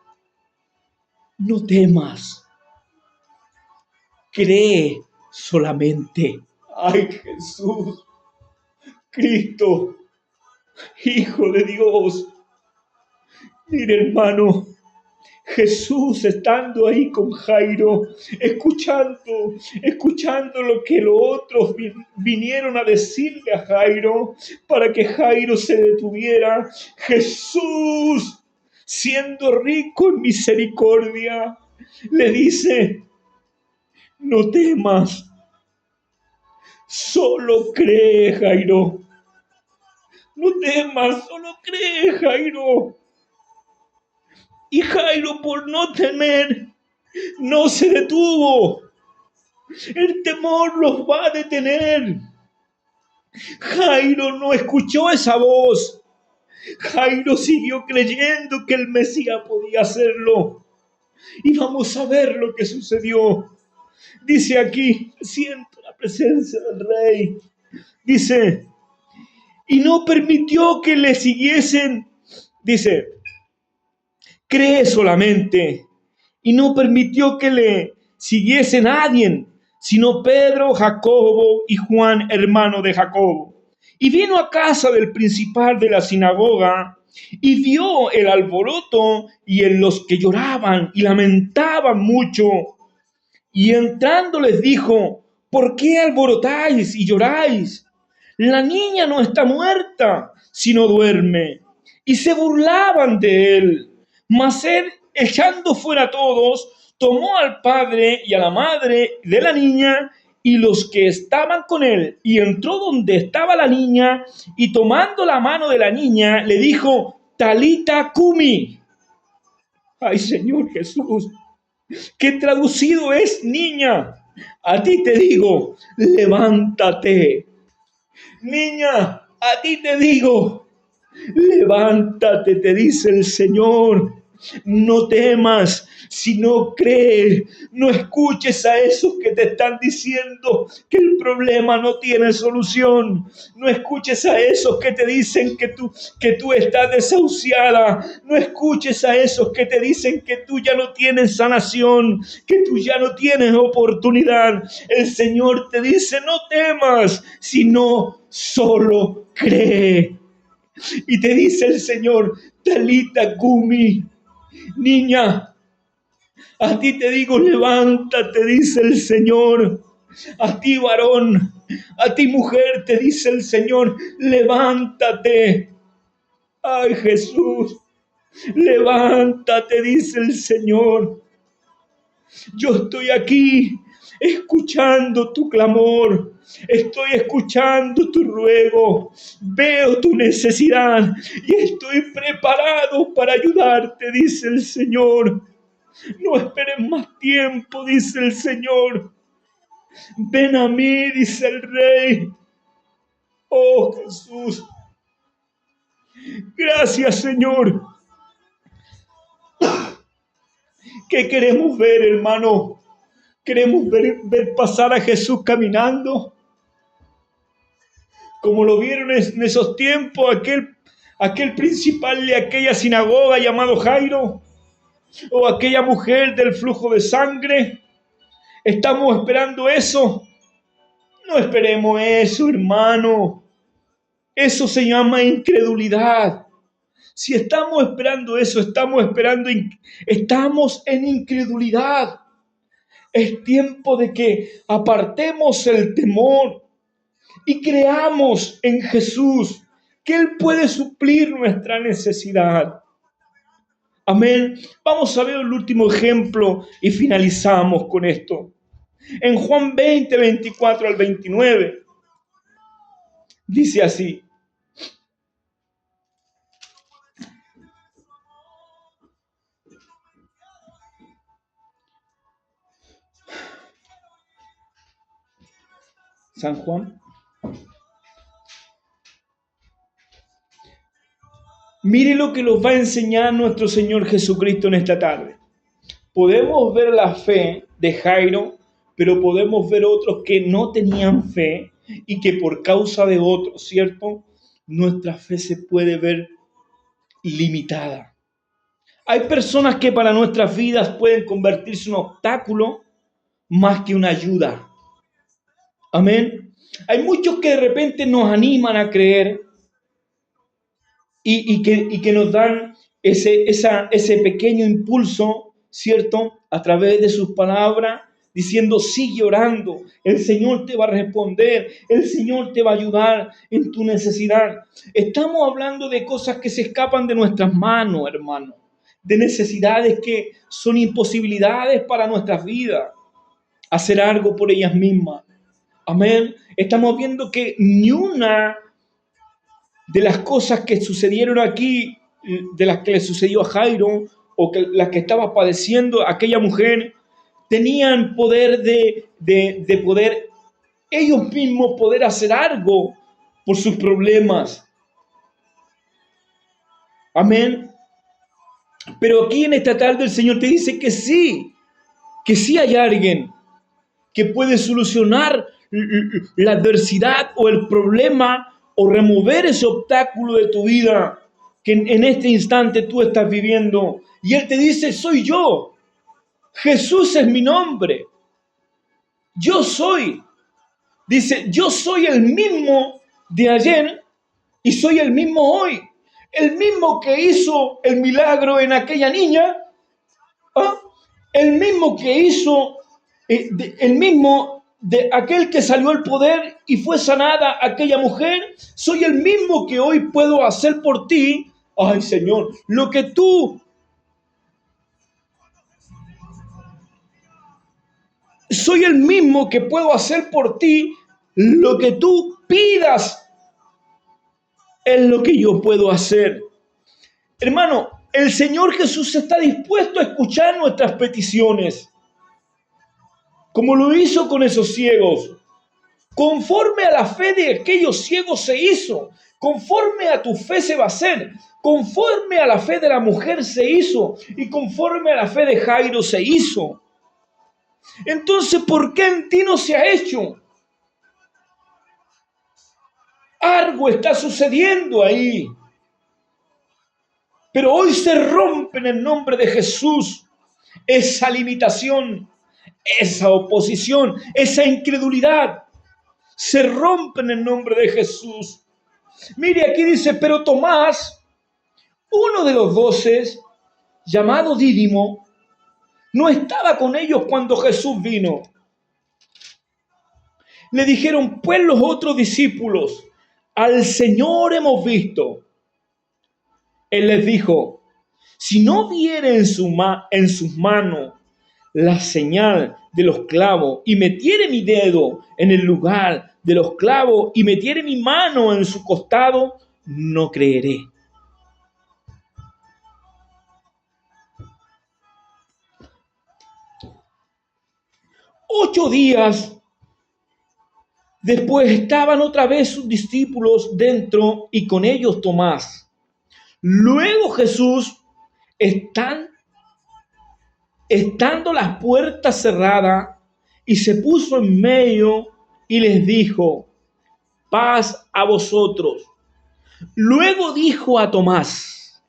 no temas, cree solamente. Ay, Jesús, Cristo, Hijo de Dios. Mire, hermano, Jesús estando ahí con Jairo, escuchando lo que los otros vinieron a decirle a Jairo para que Jairo se detuviera. Jesús, siendo rico en misericordia, le dice, no temas, solo cree, Jairo. No temas, solo cree, Jairo. Y Jairo, por no temer, no se detuvo. El temor los va a detener. Jairo no escuchó esa voz. Jairo siguió creyendo que el Mesías podía hacerlo. Y vamos a ver lo que sucedió. Dice aquí, siento la presencia del Rey. Dice, y no permitió que le siguiesen. Dice, cree solamente. Y no permitió que le siguiese nadie, sino Pedro, Jacobo y Juan, hermano de Jacobo. Y vino a casa del principal de la sinagoga y vio el alboroto y en los que lloraban y lamentaban mucho. Y entrando les dijo, ¿por qué alborotáis y lloráis? La niña no está muerta, sino duerme. Y se burlaban de él. Mas él, echando fuera a todos, tomó al padre y a la madre de la niña y los que estaban con él, y entró donde estaba la niña, y tomando la mano de la niña, le dijo, Talita cumi. Ay, Señor Jesús, que traducido es niña. A ti te digo, levántate. Niña, a ti te digo, levántate, te dice el Señor. No temas, sino cree. No escuches a esos que te están diciendo que el problema no tiene solución. No escuches a esos que te dicen que tú estás desahuciada. No escuches a esos que te dicen que tú ya no tienes sanación, que tú ya no tienes oportunidad. El Señor te dice, no temas, sino solo cree. Y te dice el Señor, Talita cumi, niña, a ti te digo, levántate, dice el Señor. A ti, varón, a ti, mujer, te dice el Señor, levántate. Ay, Jesús, levántate, dice el Señor. Yo estoy aquí escuchando tu clamor, estoy escuchando tu ruego, veo tu necesidad y estoy preparado para ayudarte, dice el Señor. No esperes más tiempo, dice el Señor. Ven a mí, dice el Rey. Oh, Jesús. Gracias, Señor. ¿Qué queremos ver, hermano? ¿Queremos ver pasar a Jesús caminando? Como lo vieron en esos tiempos, aquel principal de aquella sinagoga llamado Jairo, o aquella mujer del flujo de sangre. ¿Estamos esperando eso? No esperemos eso, hermano. Eso se llama incredulidad. Si estamos esperando eso, estamos en incredulidad. Es tiempo de que apartemos el temor y creamos en Jesús, que Él puede suplir nuestra necesidad. Amén. Vamos a ver el último ejemplo y finalizamos con esto. En Juan 20, 24 al 29, dice así: San Juan. Mire lo que nos va a enseñar nuestro Señor Jesucristo en esta tarde. Podemos ver la fe de Jairo, pero podemos ver otros que no tenían fe y que por causa de otros, ¿cierto? Nuestra fe se puede ver limitada. Hay personas que para nuestras vidas pueden convertirse en un obstáculo más que una ayuda. Amén. Hay muchos que de repente nos animan a creer y que nos dan ese pequeño impulso, ¿cierto? A través de sus palabras, diciendo: sigue orando, el Señor te va a responder, el Señor te va a ayudar en tu necesidad. Estamos hablando de cosas que se escapan de nuestras manos, hermano, de necesidades que son imposibilidades para nuestras vidas, hacer algo por ellas mismas. Amén. Estamos viendo que ni una de las cosas que sucedieron aquí, de las que le sucedió a Jairo, o que las que estaba padeciendo aquella mujer, tenían poder de poder ellos mismos poder hacer algo por sus problemas. Amén. Pero aquí en esta tarde el Señor te dice que sí hay alguien que puede solucionar la adversidad o el problema o remover ese obstáculo de tu vida que en este instante tú estás viviendo. Y Él te dice: soy yo. Jesús es mi nombre. Yo soy. Dice: yo soy el mismo de ayer y soy el mismo hoy. El mismo que hizo el milagro en aquella niña, ¿ah? El mismo que hizo, el mismo de aquel que salió al poder y fue sanada aquella mujer, soy el mismo que hoy puedo hacer por ti. Ay, Señor, soy el mismo que puedo hacer por ti, lo que tú pidas es lo que yo puedo hacer. Hermano, el Señor Jesús está dispuesto a escuchar nuestras peticiones, como lo hizo con esos ciegos. Conforme a la fe de aquellos ciegos se hizo, conforme a tu fe se va a hacer, conforme a la fe de la mujer se hizo y conforme a la fe de Jairo se hizo. Entonces, ¿por qué en ti no se ha hecho? Algo está sucediendo ahí. Pero hoy se rompe en el nombre de Jesús esa limitación, esa oposición, esa incredulidad. Se rompe en el nombre de Jesús. Mire, aquí dice: pero Tomás, uno de los 12, llamado Dídimo, no estaba con ellos cuando Jesús vino. Le dijeron pues los otros discípulos: al Señor hemos visto. Él les dijo: si no viere en sus manos la señal de los clavos y metiere mi dedo en el lugar de los clavos y metiere mi mano en su costado, no creeré. Ocho días después estaban otra vez sus discípulos dentro y con ellos Tomás. Luego Jesús, estando estando las puertas cerradas, y se puso en medio y les dijo: paz a vosotros. Luego dijo a Tomás: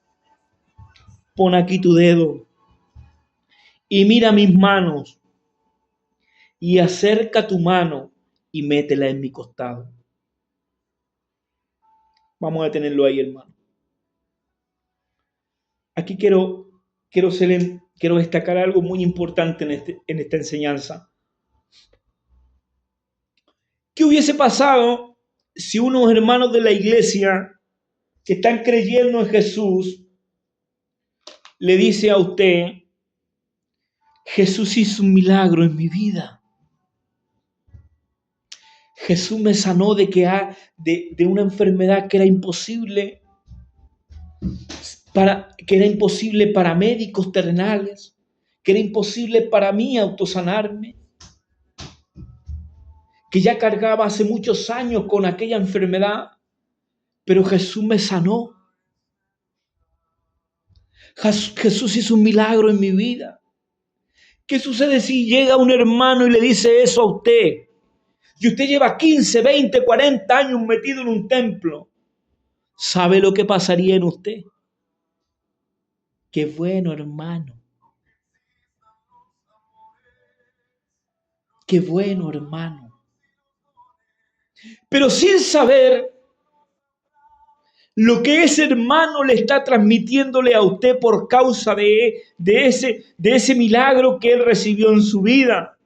pon aquí tu dedo y mira mis manos, y acerca tu mano y métela en mi costado. Vamos a detenerlo ahí, hermano. Aquí quiero destacar algo muy importante en esta enseñanza. ¿Qué hubiese pasado si unos hermanos de la iglesia que están creyendo en Jesús le dice a usted: Jesús hizo un milagro en mi vida? Jesús me sanó de una enfermedad que era imposible para médicos terrenales, que era imposible para mí autosanarme, que ya cargaba hace muchos años con aquella enfermedad, pero Jesús me sanó. Jesús hizo un milagro en mi vida. ¿Qué sucede si llega un hermano y le dice eso a usted? Y usted lleva 15, 20, 40 años metido en un templo. ¿Sabe lo que pasaría en usted? Qué bueno, hermano. Qué bueno, hermano. Pero sin saber lo que ese hermano le está transmitiéndole a usted por causa de ese milagro que él recibió en su vida.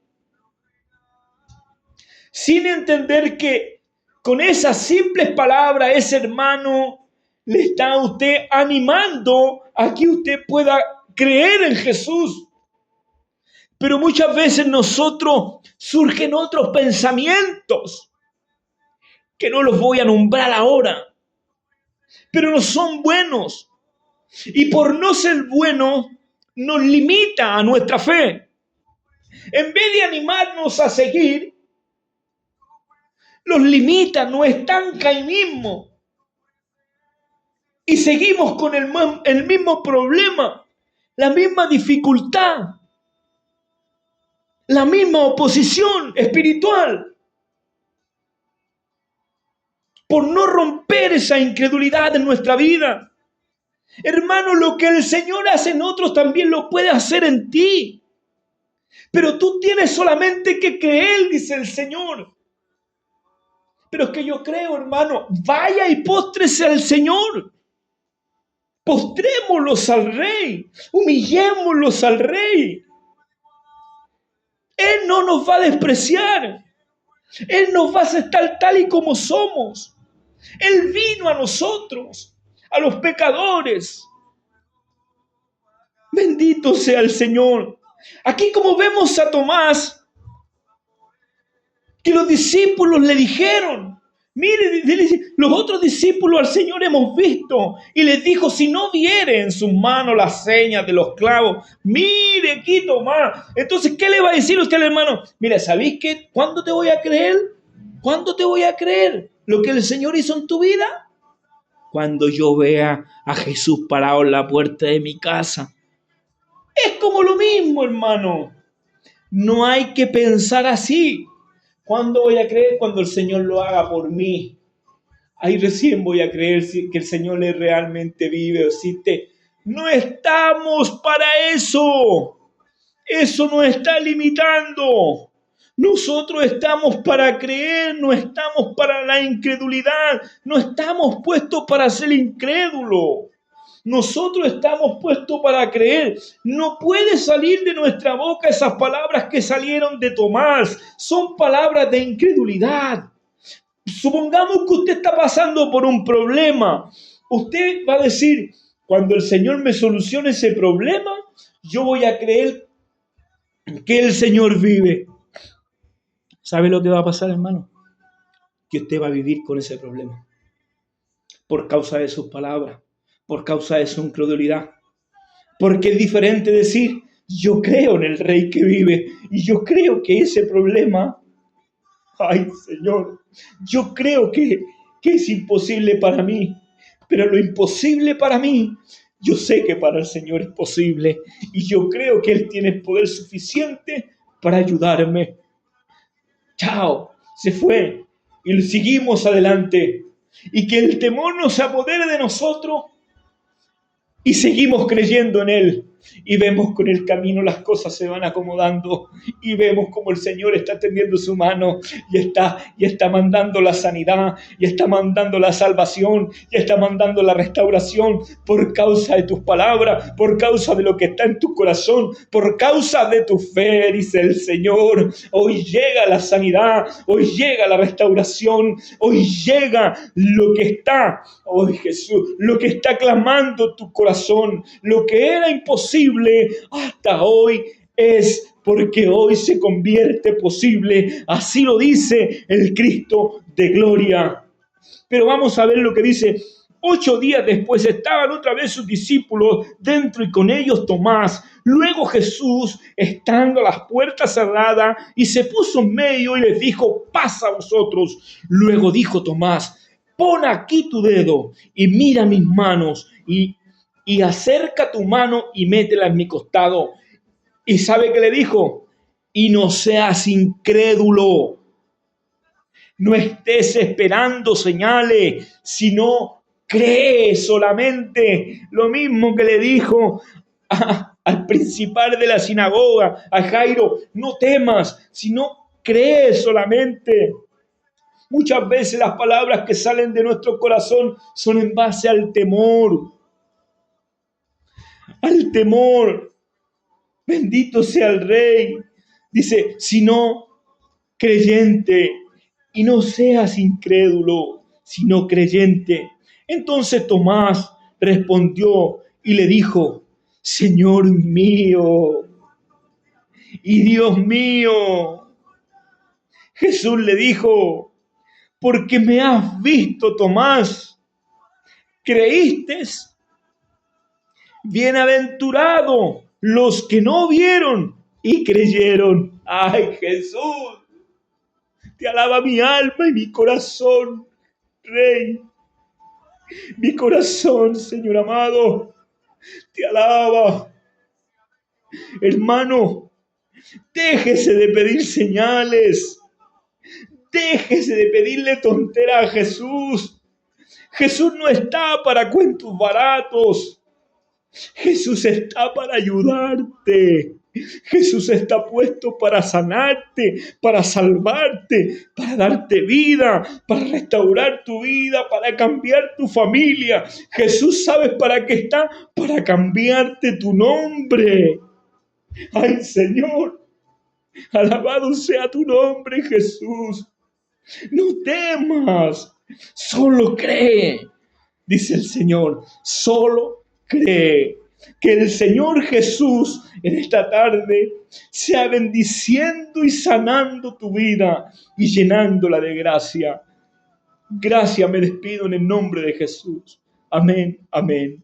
Sin entender que con esas simples palabras ese hermano le está a usted animando a que usted pueda creer en Jesús. Pero muchas veces nosotros surgen otros pensamientos que no los voy a nombrar ahora, pero no son buenos. Y por no ser buenos, nos limita a nuestra fe. En vez de animarnos a seguir, nos limita, nos estanca ahí mismo. Y seguimos con el mismo problema, la misma dificultad, la misma oposición espiritual. Por no romper esa incredulidad en nuestra vida. Hermano, lo que el Señor hace en otros también lo puede hacer en ti. Pero tú tienes solamente que creer, dice el Señor. Pero es que yo creo, hermano, vaya y póstrese al Señor. Postrémoslos al Rey, humillémoslos al Rey. Él no nos va a despreciar. Él nos va a aceptar tal y como somos. Él vino a nosotros, a los pecadores. Bendito sea el Señor. Aquí como vemos a Tomás, que los discípulos le dijeron, mire, los otros discípulos al Señor hemos visto, y les dijo: si no viere en sus manos las señas de los clavos, mire aquí Tomás. Entonces, ¿qué le va a decir usted al hermano? Mira, ¿sabéis qué? ¿Cuándo te voy a creer? ¿Cuándo te voy a creer lo que el Señor hizo en tu vida? Cuando yo vea a Jesús parado en la puerta de mi casa. Es como lo mismo, hermano. No hay que pensar así. ¿Cuándo voy a creer? Cuando el Señor lo haga por mí. Ahí recién voy a creer que el Señor realmente vive o existe. No estamos para eso. Eso nos está limitando. Nosotros estamos para creer, no estamos para la incredulidad. No estamos puestos para ser incrédulos. Nosotros estamos puestos para creer. No puede salir de nuestra boca esas palabras que salieron de Tomás. Son palabras de incredulidad. Supongamos que usted está pasando por un problema. Usted va a decir: cuando el Señor me solucione ese problema, yo voy a creer que el Señor vive. ¿Sabe lo que va a pasar, hermano? Que usted va a vivir con ese problema. Por causa de sus palabras. Por causa de su incredulidad. Porque es diferente decir: yo creo en el Rey que vive y yo creo que ese problema, ay Señor, yo creo que es imposible para mí, pero lo imposible para mí, Yo sé que para el Señor es posible y yo creo que Él tiene el poder suficiente para ayudarme. Chao, se fue y seguimos adelante. Y que el temor no se apodere de nosotros y seguimos creyendo en Él. Y vemos con el camino las cosas se van acomodando y vemos como el Señor está tendiendo su mano y está mandando la sanidad y está mandando la salvación y está mandando la restauración por causa de tus palabras, por causa de lo que está en tu corazón, por causa de tu fe, dice el Señor. Hoy llega la sanidad, hoy llega la restauración, hoy llega lo que está, hoy Jesús, lo que está clamando tu corazón, lo que era imposible hasta hoy es porque hoy se convierte posible. Así lo dice el Cristo de gloria. Pero vamos a ver lo que dice. 8 días después estaban otra vez sus discípulos dentro y con ellos Tomás. Luego Jesús, estando las puertas cerradas, y se puso en medio y les dijo: pasa a vosotros. Luego dijo Tomás: pon aquí tu dedo y mira mis manos y acerca tu mano y métela en mi costado. ¿Y sabe qué le dijo? Y no seas incrédulo. No estés esperando señales, sino cree solamente. Lo mismo que le dijo al principal de la sinagoga, a Jairo: no temas, sino cree solamente. Muchas veces las palabras que salen de nuestro corazón son en base al temor. Al temor. Bendito sea el Rey. Dice: sino creyente, y no seas incrédulo, sino creyente. Entonces Tomás respondió y le dijo: Señor mío y Dios mío. Jesús le dijo: porque me has visto, Tomás, ¿creíste? Bienaventurado los que no vieron y creyeron. Ay, Jesús, te alaba mi alma y mi corazón, Rey. Mi corazón, Señor amado, te alaba. Hermano, déjese de pedir señales. Déjese de pedirle tonteras a Jesús. Jesús no está para cuentos baratos. Jesús está para ayudarte. Jesús está puesto para sanarte, para salvarte, para darte vida, para restaurar tu vida, para cambiar tu familia. Jesús, ¿sabes para qué está? Para cambiarte tu nombre. Ay, Señor, alabado sea tu nombre, Jesús. No temas, solo cree, dice el Señor, solo cree. Que el Señor Jesús en esta tarde sea bendiciendo y sanando tu vida y llenándola de gracia. Gracias, me despido en el nombre de Jesús. Amén, amén.